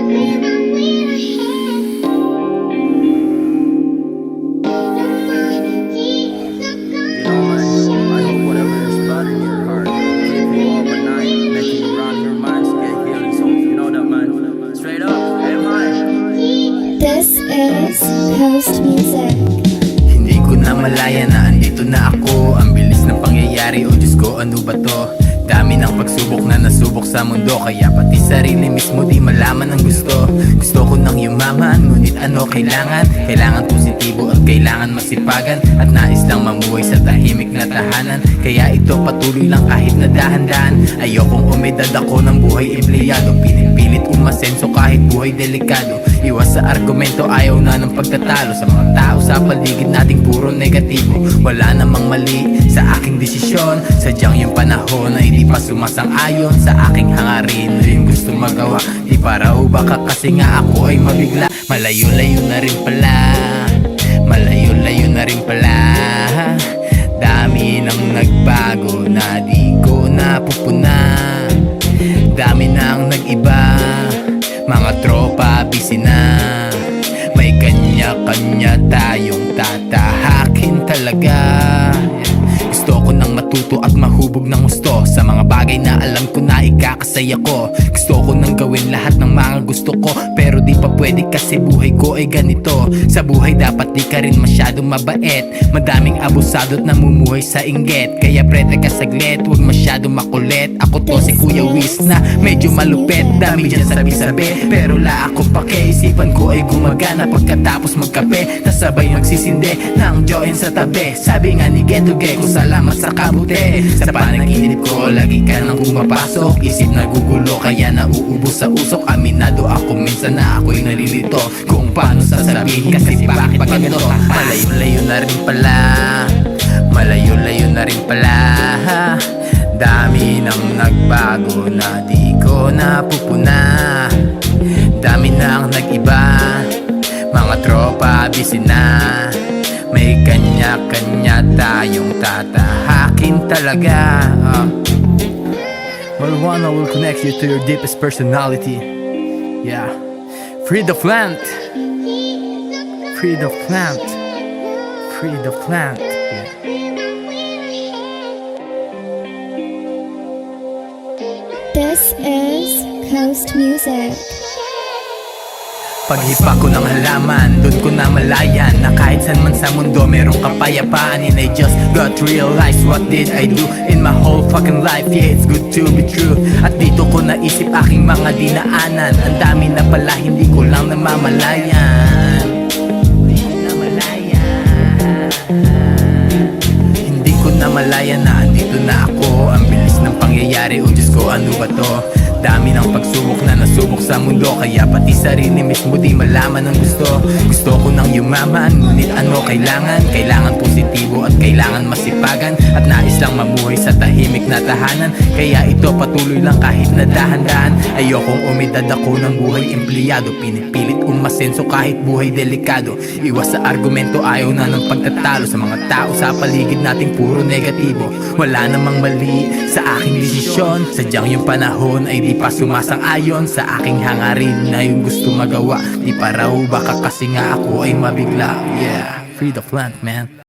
This is Coast Music. Hindi ko na malaya na andito na ako. Ang bilis ng pangyayari, oh Diyos ko, ano ba to? Dami ng pagsubok na nasubok sa mundo, kaya pati sarili mismo di malaman ang gusto. Gusto ko nang yumaman, ngunit ano kailangan? Kailangan positibo at kailangan masipagan, at nais lang mamuhay sa tahimik na tahanan. Kaya ito patuloy lang kahit na dahan-dahan. Ayokong umedad ako ng buhay empleyado, pinipilit umasenso kahit buhay delikado. Iwas sa argumento, ayaw na ng pagtatalo. Sa mga tao sa paligid nating puro negatibo. Wala namang mali sa aking desisyon, sadyang yung panahon ay di pa sumasang-ayon sa aking hangarin na yung gusto magawa. Di para o baka kasi nga ako ay mabigla. Malayo-layo na rin pala, malayo-layo na rin pala. Dami nang nagbago na di ko napupuna. Dami nang nag-iba, mga tropa busy na. May kanya-kanya tayong tatahakin talaga. Gusto ko nang matuto at mahubog ng gusto sa mga bagay na alam ko na ikakasaya ko. Gusto ko nang gawin lahat ng mga gusto ko, pero di pa pwede kasi buhay ko ay ganito. Sa buhay dapat di ka rin masyadong mabait. Madaming abusado at namumuhay sa inggit. Kaya prete ka saglit, huwag masyadong makulit. Ako to si Kuya Wiz na medyo malupit. Dami dyan sabi-sabi, pero la ako pake. Isipan ko ay gumagana pagkatapos magkape. Tasabay magsisindi ng join sa tabi. Sabi nga ni Getuge, kung salamat sa kabuti. Sa panaginip ko, lagi ka nang pumapasok. Isip nagugulo, kaya nauubos sa usok. Aminado ako minsan na ako'y nalilito kung paano sasabihin, kasi bakit pa ganito. Malayo-layo na rin pala, malayo-layo na rin pala. Dami nang nagbago na di ko napupuna. Dami nang nag-iba, mga tropa busy na. May kanya-kanya tayong tatahakin talaga. Marijuana will connect you to your deepest personality. Yeah. Free the plant. Free the plant. Free the plant. Yeah. This is Coast Music. Paghipa ko ng halaman, doon ko na malayan na kahit saan man sa mundo merong kapayapaan. And I just got to realize what did I do in my whole fucking life. Yeah, it's good to be true. At dito ko naisip aking mga dinaanan. Ang dami na pala, hindi ko lang namamalayan. Hindi ko namalayan na andito na ako. Ang bilis ng pangyayari, oh Diyos ko, ano ba to? Dami ng pagsubok na nasubok sa mundo, kaya pati sarili mismo di malaman ang gusto. Gusto ko nang yumaman, ngunit ano kailangan? Kailangan positibo at kailangan masipagan, at nais lang mamuhay sa tahimik na tahanan. Kaya ito patuloy lang kahit na dahan-dahan. Ayokong umedad ako ng buhay empleyado, pinipilit umasenso kahit buhay delikado. Iwas sa argumento, ayaw na ng pagtatalo. Sa mga tao sa paligid nating puro negatibo. Wala namang mali sa aking desisyon, sadyang yung panahon ay di pa sumasang-ayon sa aking hangarin na yung gusto magawa. Di pa raw baka kasi nga ako ay mabigla. Yeah, free the plant, man.